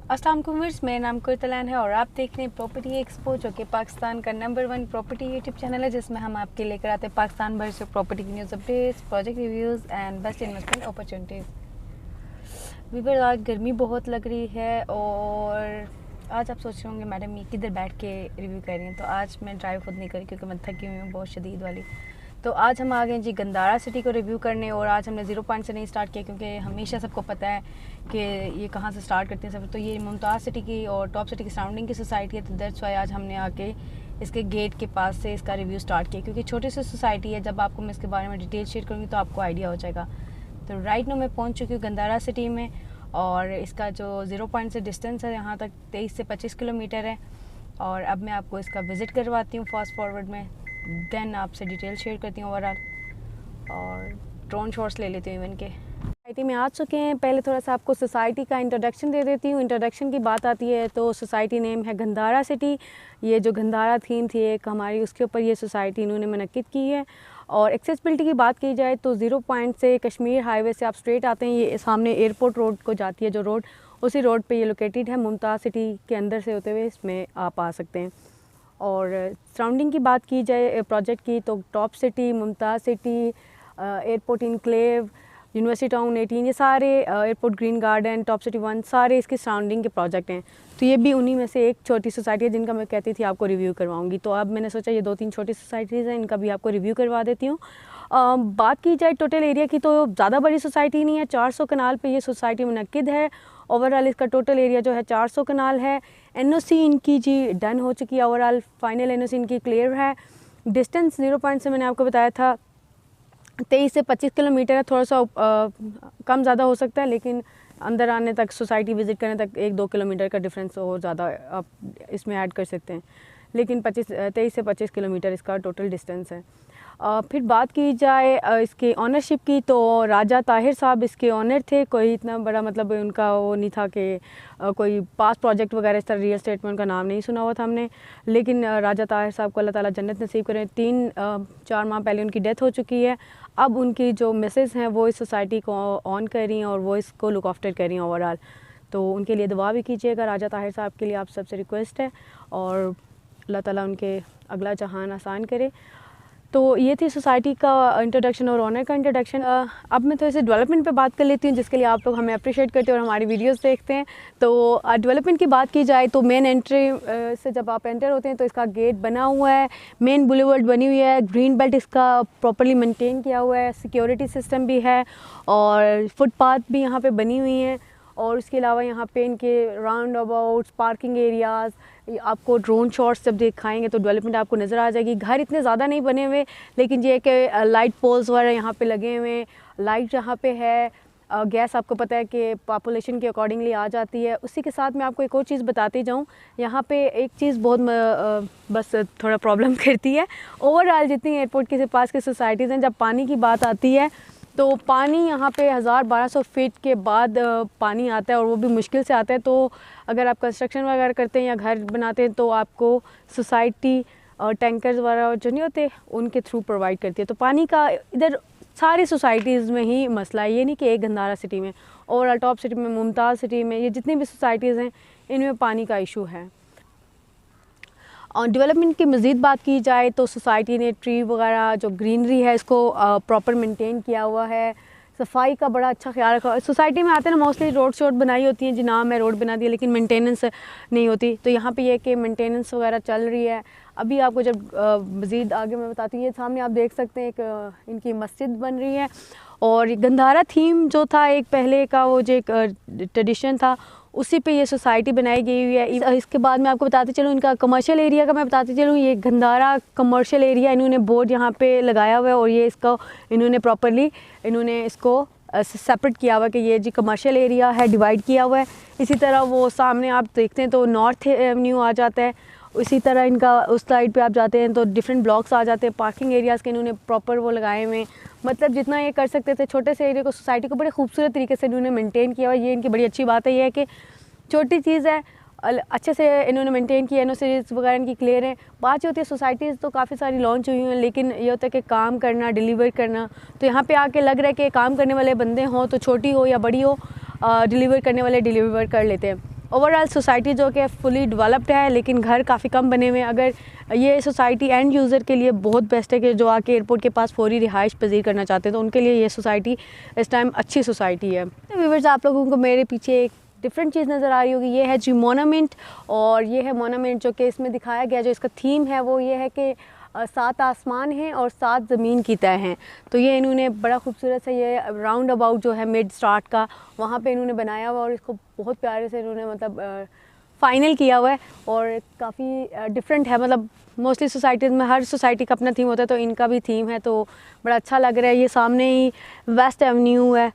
अस्सलाम वालेकुम व्यूअर्स, मेरा नाम कुर्तलान है और आप देख रहे हैं प्रॉपर्टी एक्सपो, जो कि पाकिस्तान का नंबर 1 प्रॉपर्टी यूट्यूब चैनल है, जिसमें हम आपके लेकर आते हैं पाकिस्तान भर से प्रॉपर्टी की news updates, project reviews and best investment opportunities. Viewers, आज गर्मी बहुत लग रही है और आज आप सोच रहे होंगे मैडम ये किधर बैठ के रिव्यू कर रही हैं। तो आज मैं ड्राइव खुद नहीं करी क्योंकि मैं थकी हुई हूँ बहुत शदीद वाली। तो आज हम आ गए जी गंदारा सिटी को रिव्यू करने, और आज हमने 0 पॉइंट से नहीं स्टार्ट किया क्योंकि हमेशा सबको पता है कि ये कहाँ से स्टार्ट करते हैं सब। तो ये मुमताज़ सिटी की और टॉप सिटी की सराउंडिंग की सोसाइटी है, तो दैट्स वाई आज हमने आके इसके गेट के पास से इसका रिव्यू स्टार्ट किया, क्योंकि छोटी सी सोसाइटी है। जब आपको मैं इसके बारे में डिटेल शेयर करूँगी तो आपको आइडिया हो जाएगा। तो राइट नो मैं पहुँच चुकी हूँ गंदारा सिटी में, और इसका जो 0 पॉइंट से डिस्टेंस है यहाँ तक 23 से 25 किलोमीटर है। और अब मैं आपको इसका विज़िट करवाती हूँ फास्ट फॉरवर्ड में, देन आपसे डिटेल शेयर करती हूँ ओवरऑल, और ड्रोन शॉट्स ले लेती हूँ इनके। सोसाइटी में आ चुके हैं। पहले थोड़ा सा आपको सोसाइटी का इंट्रोडक्शन दे देती हूँ। इंट्रोडक्शन की बात आती है तो सोसाइटी नेम है गंदारा सिटी। ये जो गंदारा थीम थी एक हमारी, उसके ऊपर ये सोसाइटी इन्होंने मुनक्किद की है। और एक्सेसिबिलिटी की बात की जाए तो 0 पॉइंट से कश्मीर हाईवे से आप स्ट्रेट आते हैं, ये सामने एयरपोर्ट रोड को जाती है जो रोड, उसी रोड पे ये लोकेटेड है। मुमताज़ सिटी के अंदर से होते हुए इसमें आप आ सकते हैं। और सराउंडिंग की बात की जाए प्रोजेक्ट की तो top city, Mumtaz city, airport enclave, university town 18, ये सारे airport green garden, top city 1, सारे इसके सराउंडिंग के प्रोजेक्ट हैं। तो ये भी उन्हीं में से एक छोटी सोसाइटी है जिनका मैं कहती थी आपको रिव्यू करवाऊंगी। तो अब मैंने सोचा ये 2-3 छोटी सोसाइटीज़ हैं, इनका भी आपको रिव्यू करवा देती हूँ। बात की जाए टोटल एरिया की तो ज़्यादा बड़ी सोसाइटी नहीं है, 400 कनाल पे ये सोसाइटी मुनक्किद है। ओवरऑल इसका टोटल एरिया जो है 400 कनाल है। एनओसी इनकी जी डन हो चुकी है, ओवरऑल फाइनल एनओसी इनकी क्लियर है। डिस्टेंस 0 पॉइंट से मैंने आपको बताया था 23 से 25 किलोमीटर है। थोड़ा सा कम ज़्यादा हो सकता है, लेकिन अंदर आने तक, सोसाइटी विज़िट करने तक 1-2 किलोमीटर का डिफरेंस और ज़्यादा आप इसमें ऐड कर सकते हैं, लेकिन 23 से 25 किलोमीटर इसका टोटल डिस्टेंस है। फिर बात की जाए इसके ऑनरशिप की तो राजा ताहिर साहब इसके ऑनर थे। कोई इतना बड़ा मतलब उनका वो नहीं था कि कोई पास प्रोजेक्ट वगैरह इस तरह रियल स्टेट में उनका नाम नहीं सुना हुआ था हमने, लेकिन राजा ताहिर साहब को अल्लाह ताला जन्नत नसीब करें। 3-4 माह पहले उनकी डेथ हो चुकी है। अब उनकी जो मिसेस हैं वो इस सोसाइटी को ऑन कर रही हैं और वो इसको लुक आफ्टर कर रही हैं ओवरऑल। तो उनके लिए दुआ भी कीजिएगा, राजा ताहिर साहब के लिए आप सबसे रिक्वेस्ट है, और अल्लाह ताला उनके अगला जहान आसान करे। तो ये थी सोसाइटी का इंट्रोडक्शन और ऑनर का इंट्रोडक्शन। अब मैं थोड़ी सी डेवलपमेंट पे बात कर लेती हूँ, जिसके लिए आप लोग हमें अप्रिशिएट करते हैं और हमारी वीडियोस देखते हैं। तो डेवलपमेंट की बात की जाए तो मेन एंट्री से जब आप एंटर होते हैं तो इसका गेट बना हुआ है, मेन बुलेवर्ड बनी हुई है, ग्रीन बेल्ट इसका प्रॉपर्ली मेनटेन किया हुआ है, सिक्योरिटी सिस्टम भी है और फुटपाथ भी यहाँ पर बनी हुई हैं। और उसके अलावा यहाँ पे इनके राउंड अबाउट्स, पार्किंग एरियाज़, आपको ड्रोन शॉट्स जब दिखाएंगे तो डेवलपमेंट आपको नज़र आ जाएगी। घर इतने ज़्यादा नहीं बने हुए, लेकिन ये कि लाइट पोल्स वगैरह यहाँ पे लगे हुए हैं, लाइट यहाँ पे है, गैस आपको पता है कि पॉपुलेशन के अकॉर्डिंगली आ जाती है। उसी के साथ मैं आपको एक और चीज़ बताती जाऊँ, यहाँ पे एक चीज़ बहुत बस थोड़ा प्रॉब्लम करती है। ओवरऑल जितनी एयरपोर्ट के पास की सोसाइटीज़ हैं, जब पानी की बात आती है तो पानी यहाँ पे 1000-1200 फीट के बाद पानी आता है, और वो भी मुश्किल से आता है। तो अगर आप कंस्ट्रक्शन वगैरह करते हैं या घर बनाते हैं तो आपको सोसाइटी टैंकर्स वगैरह जो नहीं होते उनके थ्रू प्रोवाइड करती है। तो पानी का इधर सारी सोसाइटीज़ में ही मसला है, ये नहीं कि एक गंदारा सिटी में, ओवरऑल टॉप सिटी में, मुमताज़ सिटी में, ये जितनी भी सोसाइटीज़ हैं इनमें पानी का इशू है। और डेवलपमेंट की मज़ीद बात की जाए तो सोसाइटी ने ट्री वगैरह जो ग्रीनरी है इसको प्रॉपर मेंटेन किया हुआ है, सफाई का बड़ा अच्छा ख्याल रखा। सोसाइटी में आते हैं ना मोस्टली रोड शोड बनाई होती हैं, जी नाम है रोड बना दिया, लेकिन मेंटेनेंस नहीं होती। तो यहाँ पे ये कि मेंटेनेंस वगैरह चल रही है। अभी आपको जब मज़ीद आगे मैं बताती हूँ, ये सामने आप देख सकते हैं एक इनकी मस्जिद बन रही है। और गंदारा थीम जो था एक पहले का, वो जो एक ट्रेडिशन था, उसी पे ये सोसाइटी बनाई गई हुई है। इसके बाद मैं आपको बताती चलूँ इनका कमर्शियल एरिया का मैं बताती चलूँ। ये गंदारा कमर्शियल एरिया इन्होंने बोर्ड यहाँ पे लगाया हुआ है, और ये इसको इन्होंने प्रॉपरली इसको सेपरेट किया हुआ है कि ये जी कमर्शियल एरिया है, डिवाइड किया हुआ है। इसी तरह वो सामने आप देखते हैं तो नॉर्थ एवेन्यू आ जाता है, उसी तरह इनका उस साइड पे आप जाते हैं तो डिफरेंट ब्लॉक्स आ जाते हैं। पार्किंग एरियाज़ के इन्होंने प्रॉपर वो लगाए हुए हैं, मतलब जितना ये कर सकते थे छोटे से एरिया को, सोसाइटी को बड़े खूबसूरत तरीके से इन्होंने मेंटेन किया हुआ। ये इनकी बड़ी अच्छी बात है, ये है कि छोटी चीज़ है, अच्छे से इन्होंने मेंटेन किया। एनओसीज वगैरह इनकी क्लियर है। बात ये होती है सोसाइटीज़ तो काफ़ी सारी लॉन्च हुई हैं, लेकिन ये होता है कि काम करना, डिलीवर करना, तो यहाँ पे आके लग रहा है कि काम करने वाले बंदे हों तो छोटी हो या बड़ी हो, डिलीवर करने वाले डिलीवर कर लेते हैं। ओवरऑल सोसाइटी जो कि फुली डेवलप्ड है, लेकिन घर काफ़ी कम बने हुए हैं। अगर ये सोसाइटी एंड यूज़र के लिए बहुत बेस्ट है कि जो आके एयरपोर्ट के पास फौरी रिहाइश पजीर करना चाहते हैं, तो उनके लिए ये सोसाइटी इस टाइम अच्छी सोसाइटी है। तो व्यूअर्स, आप लोगों को मेरे पीछे एक डिफरेंट चीज़ नज़र आ रही होगी, ये है जी मोनामेंट। और ये है मोनामेंट जो कि इसमें दिखाया गया, जो इसका थीम है वो ये है कि 7 आसमान हैं और 7 ज़मीन की तय हैं। तो ये इन्होंने बड़ा खूबसूरत से ये राउंड अबाउट जो है मिड स्टार्ट का वहाँ पे इन्होंने बनाया हुआ, और इसको बहुत प्यारे से इन्होंने मतलब फाइनल किया हुआ है। और काफ़ी डिफरेंट है, मतलब मोस्टली सोसाइटीज़ में हर सोसाइटी का अपना थीम होता है, तो इनका भी थीम है, तो बड़ा अच्छा लग रहा है। ये सामने ही वेस्ट एवेन्यू है।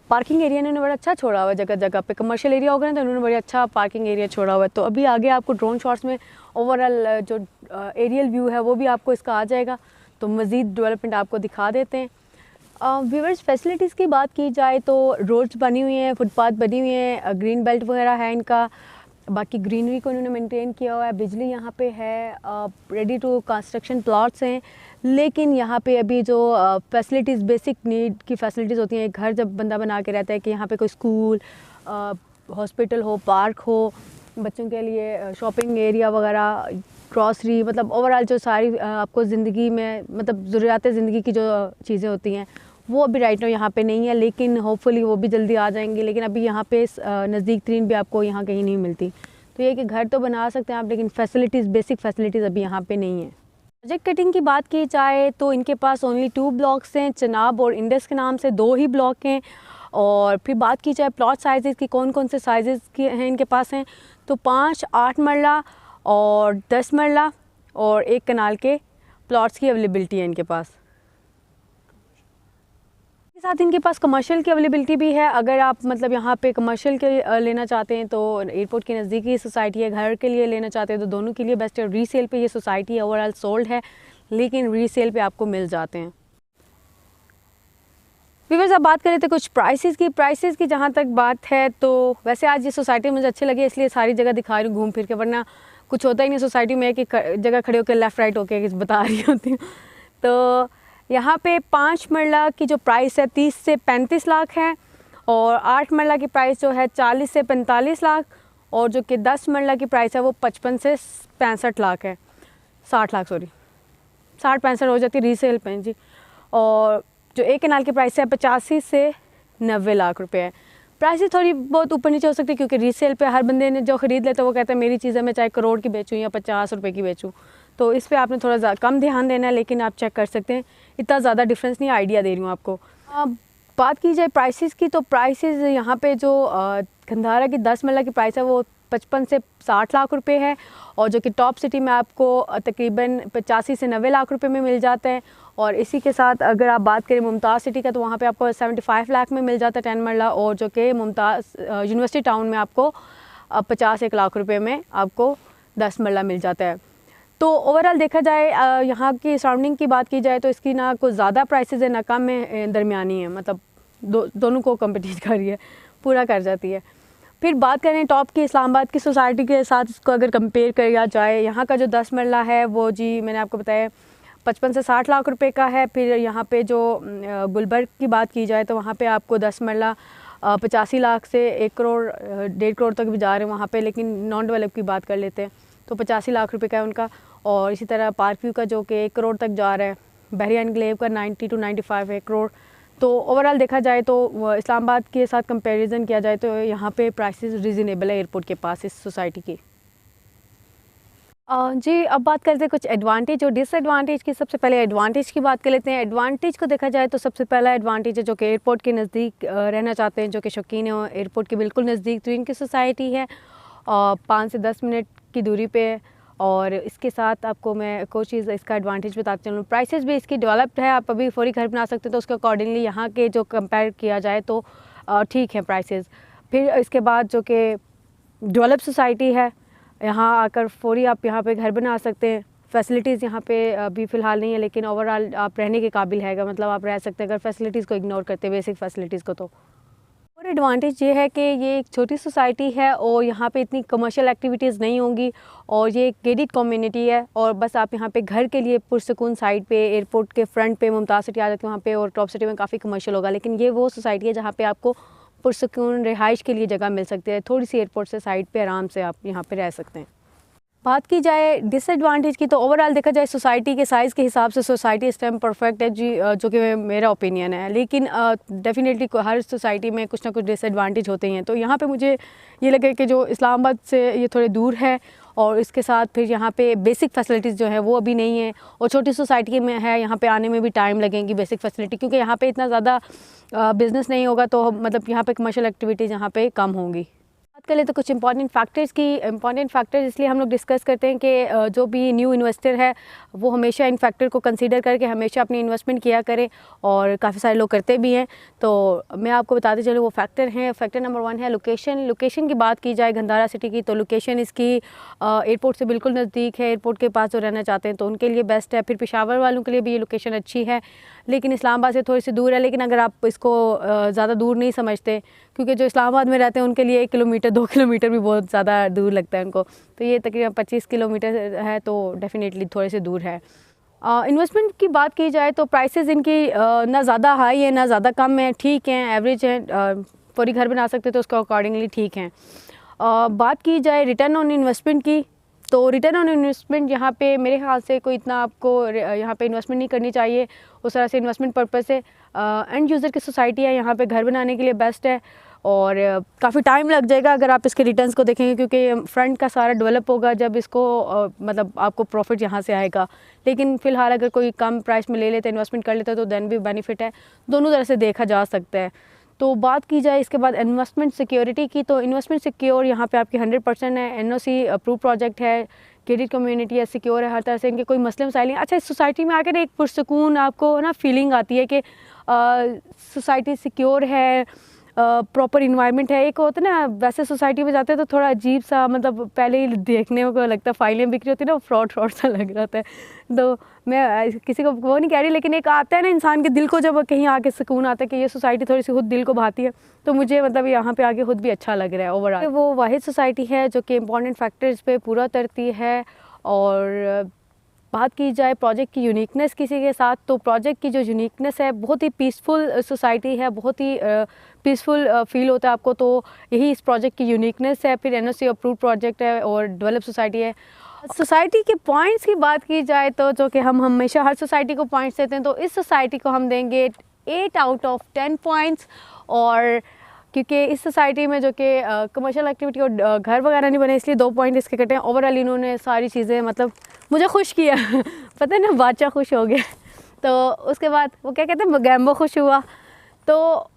पार्किंग एरिया इन्होंने बड़ा अच्छा छोड़ा हुआ है, जगह जगह पे कमर्शियल एरिया होगा ना, तो इन्होंने बड़ा अच्छा पार्किंग एरिया छोड़ा हुआ है। तो अभी आगे आपको ड्रोन शॉट्स में ओवरऑल जो एरियल व्यू है वो भी आपको इसका आ जाएगा, तो मज़ीद डेवलपमेंट आपको दिखा देते हैं। व्यूअर्स, फैसिलिटीज़ की बात की जाए तो रोड्स बनी हुई हैं, फुटपाथ बनी हुई हैं, ग्रीन बेल्ट वगैरह है इनका, बाकी ग्रीनरी को इन्होंने मेंटेन किया हुआ है। बिजली यहाँ पे है, रेडी टू कंस्ट्रक्शन प्लॉट्स हैं। लेकिन यहाँ पे अभी जो फैसिलिटीज़, बेसिक नीड की फैसिलिटीज़ होती हैं, घर जब बंदा बना के रहता है कि यहाँ पे कोई स्कूल, हॉस्पिटल हो, पार्क हो, बच्चों के लिए शॉपिंग एरिया वगैरह, ग्रॉसरी, मतलब ओवरऑल जो सारी आपको ज़िंदगी में मतलब ज़रूरियात ज़िंदगी की जो चीज़ें होती हैं वो अभी राइट नाउ यहाँ पे नहीं है, लेकिन होपफुली वो भी जल्दी आ जाएंगी। लेकिन अभी यहाँ पे नज़दीक तरीन भी आपको यहाँ कहीं नहीं मिलती। तो ये कि घर तो बना सकते हैं आप, लेकिन फैसिलिटीज़, बेसिक फैसिलिटीज़ अभी यहाँ पे नहीं है। प्रोजेक्ट कटिंग की बात की जाए तो इनके पास ओनली 2 ब्लॉक्स हैं, चनाब और इंडस के नाम से 2 ही ब्लॉक हैं। और फिर बात की जाए प्लॉट साइज़ की, कौन कौन से साइज़ के हैं इनके पास हैं, तो 5, 8 मरला और 10 मरला और 1 कनाल के प्लॉट्स की अवेलेबिलिटी है इनके पास। साथ इनके पास कमर्शियल की अवेलेबिलिटी भी है। अगर आप मतलब यहाँ पे कमर्शियल के लेना चाहते हैं तो एयरपोर्ट के नज़दीक ही सोसाइटी है, घर के लिए लेना चाहते हैं तो दोनों के लिए बेस्ट है। रीसेल पे ये सोसाइटी ओवरऑल सोल्ड है, लेकिन रीसेल पे आपको मिल जाते हैं। व्यूअर्स, अब बात करें तो कुछ प्राइसेस की जहाँ तक बात है, तो वैसे आज ये सोसाइटी मुझे अच्छी लगी, इसलिए सारी जगह दिखा रही हूँ घूम फिर के, वरना कुछ होता ही नहीं सोसाइटी में कि जगह खड़े होकर लेफ़्ट राइट होकर बता रही होती हूँ। तो यहाँ पे 5 मरला की जो प्राइस है 30 से 35 लाख है, और 8 मरला की प्राइस जो है 40 से 45 लाख, और जो कि 10 मरला की प्राइस है वो 55 से 65 लाख है, 60 लाख सॉरी 60-65 हो जाती है रीसेल पे जी। और जो 1 कनाल की प्राइस है 85 से 90 लाख रुपए है। प्राइसेस थोड़ी बहुत ऊपर नीचे हो सकती है, क्योंकि रीसेल पे हर बंदे ने जो ख़रीद लेता है वो कहता है मेरी चीज़ें मैं चाहे करोड़ की बेचूँ या 50 रुपये की बेचूँ, तो इस पर आपने थोड़ा कम ध्यान देना है। लेकिन आप चेक कर सकते हैं, इतना ज़्यादा डिफरेंस नहीं, आइडिया दे रही हूँ आपको। बात की जाए प्राइसेस की, तो प्राइसेस यहाँ पे जो खंडारा की 10 मरला की प्राइस है वो 55 से 60 लाख रुपए है, और जो कि टॉप सिटी में आपको तकरीबन 85 से 90 लाख रुपए में मिल जाता है। और इसी के साथ अगर आप बात करें मुमताज़ सिटी का, तो वहाँ पे आपको 75 लाख में मिल जाता है 10 मरला, और जो कि मुमताज़ यूनिवर्सिटी टाउन में आपको 51 लाख रुपए में आपको 10 मरला मिल जाता है। तो ओवरऑल देखा जाए, यहाँ की सराउंडिंग की बात की जाए तो इसकी ना कोई ज़्यादा प्राइसेस है ना कम है, दरमियानी है, मतलब दोनों को कम्पीट कर रही है, पूरा कर जाती है। फिर बात करें टॉप की, इस्लामाबाद की सोसाइटी के साथ इसको अगर कंपेयर किया जाए, यहाँ का जो 10 मरला है वो जी मैंने आपको बताया 55 से 60 लाख रुपए का है। फिर यहाँ पे जो गुलबर्ग की बात की जाए तो वहाँ पे आपको 10 मरला 85 लाख से 1 करोड़ 1.5 करोड़ तक भी जा रहे हैं वहाँ पे, लेकिन नॉन डेवलप की बात कर लेते हैं तो 85 लाख रुपए का है उनका। और इसी तरह पार्क व्यू का जो कि 1 करोड़ तक जा रहा है, बहरी एनक्लेव का 90 to 95 है करोड़। तो ओवरऑल देखा जाए तो इस्लामाबाद के साथ कंपैरिजन किया जाए तो यहाँ पे प्राइसेस रीज़नेबल है एयरपोर्ट के पास इस सोसाइटी की। जी, अब बात करते हैं कुछ एडवांटेज और डिसएडवांटेज की। सबसे पहले एडवांटेज की बात कर लेते हैं। एडवांटेज को देखा जाए तो सबसे पहला एडवांटेज है जो कि एयरपोर्ट के नज़दीक रहना चाहते हैं, जो कि शौकीन है एयरपोर्ट के बिल्कुल नज़दीक, तो इनकी सोसाइटी है 5 से 10 मिनट की दूरी पे। और इसके साथ आपको मैं एक और चीज़ इसका एडवांटेज बताती चलूँ, प्राइसेस भी इसकी डेवलप्ड है, आप अभी फौरी घर बना सकते हैं, तो उसके अकॉर्डिंगली यहाँ के जो कंपेयर किया जाए तो ठीक है प्राइसेस। फिर इसके बाद जो कि डेवलप सोसाइटी है, यहाँ आकर फौरी आप यहाँ पे घर बना सकते हैं। फैसिलिटीज़ यहाँ पे अभी फ़िलहाल नहीं है, लेकिन ओवरऑल आप रहने के काबिल हैगा, मतलब आप रह सकते हैं अगर फैसिलिटीज़ को इग्नोर करते बेसिक फैसिलिटीज़ को। तो और एडवांटेज ये है कि ये एक छोटी सोसाइटी है और यहाँ पे इतनी कमर्शियल एक्टिविटीज़ नहीं होंगी, और ये एक गेटेड कम्युनिटी है, और बस आप यहाँ पे घर के लिए पुरसकून साइड पे एयरपोर्ट के फ्रंट पे मुमताज़ सिटी आ जाती है वहाँ पे, और टॉप सिटी में काफ़ी कमर्शियल होगा। लेकिन ये वो सोसाइटी है जहाँ पे आपको पुरसुकून रिहाइश के लिए जगह मिल सकती है। थोड़ी सी एयरपोर्ट से साइड पे आराम से आप यहाँ पे रह सकते हैं। बात की जाए डिसएडवांटेज की, तो ओवरऑल देखा जाए सोसाइटी के साइज़ के हिसाब से सोसाइटी इस टाइम परफेक्ट है जी, जो कि मेरा ओपिनियन है। लेकिन डेफिनेटली हर सोसाइटी में कुछ ना कुछ डिसएडवांटेज होते हैं। तो यहाँ पे मुझे ये लगे कि जो इस्लामाबाद से ये थोड़े दूर है, और इसके साथ फिर यहाँ पे बेसिक फैसिलिटीज़ जो है वो अभी नहीं है, और छोटी सोसाइटी में है, यहाँ पे आने में भी टाइम लगेंगी बेसिक फैसिलिटी, क्योंकि यहाँ पे इतना ज़्यादा बिज़नेस नहीं होगा, तो मतलब यहाँ पे कमर्शियल एक्टिविटीज़ यहाँ पे कम होंगी। बात करें तो कुछ इंपॉर्टेंट फैक्टर्स इसलिए हम लोग डिस्कस करते हैं कि जो भी न्यू इन्वेस्टर है वो हमेशा इन फैक्टर को कंसीडर करके हमेशा अपनी इन्वेस्टमेंट किया करे, और काफ़ी सारे लोग करते भी हैं। तो मैं आपको बताते चलूँ वो फैक्टर हैं। फैक्टर नंबर 1 है लोकेशन की बात की जाए गंदारा सिटी की, तो लोकेशन इसकी एयरपोर्ट से बिल्कुल नज़दीक है। एयरपोर्ट के पास जो रहना चाहते हैं तो उनके लिए बेस्ट है। फिर पेशावर वालों के लिए भी ये लोकेशन अच्छी है, लेकिन इस्लामाबाद से थोड़ी सी दूर है। लेकिन अगर आप इसको ज़्यादा दूर नहीं समझते, क्योंकि जो इस्लामाबाद में रहते हैं उनके लिए 1 किलोमीटर 2 किलोमीटर भी बहुत ज़्यादा दूर लगता है उनको, तो ये तकरीबन 25 किलोमीटर है, तो डेफ़िनेटली थोड़े से दूर है। इन्वेस्टमेंट की बात की जाए तो प्राइसेस इनकी ना ज़्यादा हाई है ना ज़्यादा कम है, ठीक हैं, एवरेज हैं। पूरी घर बना सकते तो उसका अकॉर्डिंगली ठीक हैं। बात की जाए रिटर्न ऑन इन्वेस्टमेंट की, तो रिटर्न ऑन इन्वेस्टमेंट यहाँ पे मेरे ख्याल से कोई इतना आपको यहाँ पे इन्वेस्टमेंट नहीं करनी चाहिए उस तरह से। इन्वेस्टमेंट पर्पस से एंड यूज़र की सोसाइटी है, यहाँ पे घर बनाने के लिए बेस्ट है, और काफ़ी टाइम लग जाएगा अगर आप इसके रिटर्न्स को देखेंगे, क्योंकि फ्रंट का सारा डेवलप होगा जब इसको मतलब आपको प्रॉफिट यहाँ से आएगा। लेकिन फ़िलहाल अगर कोई कम प्राइस में ले लेते इन्वेस्टमेंट कर लेते तो देन भी बेनिफिट है, दोनों तरह से देखा जा सकता है। तो बात की जाए इसके बाद इन्वेस्टमेंट सिक्योरिटी की, तो इन्वेस्टमेंट सिक्योर यहाँ पे आपकी 100% है। NOC अप्रूव प्रोजेक्ट है, गेटेड कम्युनिटी है, सिक्योर है, हर तरह से इनके कोई मसले मसाइल नहीं। अच्छा, इस सोसाइटी में आकर एक पुरसुकून आपको ना फीलिंग आती है कि सोसाइटी सिक्योर है, प्रॉपर इन्वायरमेंट है। एक होता है ना, वैसे सोसाइटी में जाते हैं तो थोड़ा अजीब सा, मतलब पहले ही देखने को लगता है फाइलें बिक्री होती है ना, फ्रॉड सा लग रहा था। तो मैं किसी को वो नहीं कह रही, लेकिन एक आता है ना इंसान के दिल को जब कहीं आके सुकून आता है कि ये सोसाइटी थोड़ी सी खुद दिल को भाती है, तो मुझे मतलब यहाँ पे आके खुद भी अच्छा लग रहा है ओवरऑल। वो वाहिद सोसाइटी है जो कि इंपॉर्टेंट फैक्टर्स पे पूरा उतरती है। और बात की जाए प्रोजेक्ट की यूनिकनेस किसी के साथ, तो प्रोजेक्ट की जो यूनिकनेस है, बहुत ही पीसफुल सोसाइटी है, बहुत ही पीसफुल फील होता है आपको, तो यही इस प्रोजेक्ट की यूनिकनेस है। फिर NOC अप्रूव प्रोजेक्ट है और डेवलप सोसाइटी है। सोसाइटी के पॉइंट्स की बात की जाए तो, जो कि हम हमेशा हर सोसाइटी को पॉइंट्स देते हैं, तो इस सोसाइटी को हम देंगे 8 आउट ऑफ 10 पॉइंट्स। और क्योंकि इस सोसाइटी में जो कि कमर्शियल एक्टिविटी और घर वगैरह नहीं बने, इसलिए 2 पॉइंट इसके कटे हैं। ओवरऑल इन्होंने सारी चीज़ें मतलब मुझे खुश किया पता है ना, बादशाह खुश हो गया। तो उसके बाद वो क्या कहते हैं, गैम्बो खुश हुआ। तो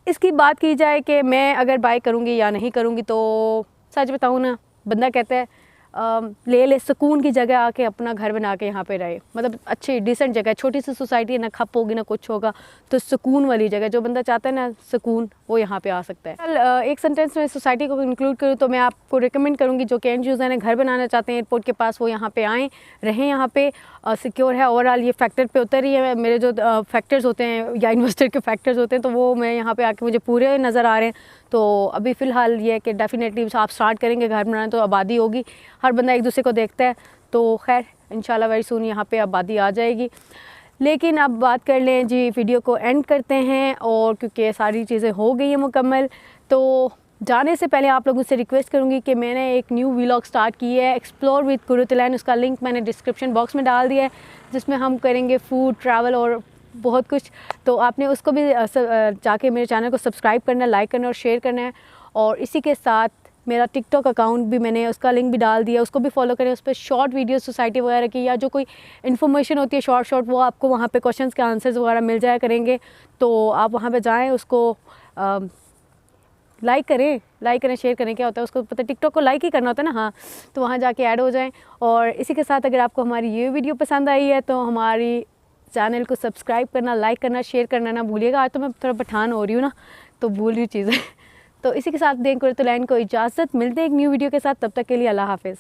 इसकी बात की जाए कि मैं अगर बाय करूँगी या नहीं करूँगी, तो सच बताऊँ ना, बंदा कहता है ले सुकून की जगह आके अपना घर बना के यहाँ पे रहे, मतलब अच्छी डिसेंट जगह, छोटी सी सोसाइटी है ना, खप होगी ना कुछ होगा, तो सुकून वाली जगह जो बंदा चाहता है ना सुकून, वो यहाँ पे आ सकता है। कल एक सेंटेंस में सोसाइटी को इंक्लूड करूँ तो मैं आपको रिकमेंड करूँगी जो कि एंड यूज़र हैं, घर बनाना चाहते हैं एयरपोर्ट के पास, वो यहाँ पे आएँ, रहें यहाँ पे, सिक्योर है। ओवरऑल ये फैक्टर पे उतर ही है। मेरे जो फैक्टर्स होते हैं या इन्वेस्टर के फैक्टर्स होते हैं, तो वो मैं यहाँ पे आके मुझे पूरे नज़र आ रहे हैं। तो अभी फ़िलहाल ये है कि डेफिनेटली आप स्टार्ट करेंगे घर बनाना तो आबादी होगी, हर बंदा एक दूसरे को देखता है, तो खैर इंशाल्लाह वेरी सून यहाँ पे आबादी आ जाएगी। लेकिन अब बात कर लें जी, वीडियो को एंड करते हैं, और क्योंकि सारी चीज़ें हो गई हैं मुकम्मल, तो जाने से पहले आप लोगों से रिक्वेस्ट करूंगी कि मैंने एक न्यू व्लॉग स्टार्ट की है, एक्सप्लोर विद कुरुतलैन। उसका लिंक मैंने डिस्क्रिप्शन बॉक्स में डाल दिया है, जिसमें हम करेंगे फूड, ट्रैवल और बहुत कुछ। तो आपने उसको भी जाके मेरे चैनल को सब्सक्राइब करना, लाइक करना और शेयर करना है। और इसी के साथ मेरा टिकटॉक अकाउंट भी मैंने उसका लिंक भी डाल दिया, उसको भी फॉलो करें। उस पर शॉर्ट वीडियो सोसाइटी वगैरह की या जो कोई इन्फॉर्मेशन होती है शॉर्ट वो आपको वहाँ पे क्वेश्चंस के आंसर्स वगैरह मिल जाया करेंगे। तो आप वहाँ पे जाएं, उसको लाइक करें, शेयर करें। क्या होता है उसको पता है, टिकटॉक को लाइक ही करना होता है ना, हाँ, तो वहाँ जाके ऐड हो जाएं। और इसी के साथ अगर आपको हमारी ये वीडियो पसंद आई है तो हमारी चैनल को सब्सक्राइब करना, लाइक करना, शेयर करना ना भूलिएगा। आज तो मैं थोड़ा पठान हो रही हूँ ना, तो भूल रही चीज़ें। तो इसी के साथ दें कुरुतलैन को इजाज़त, मिलते हैं एक न्यू वीडियो के साथ, तब तक के लिए अल्लाह हाफ़िज़।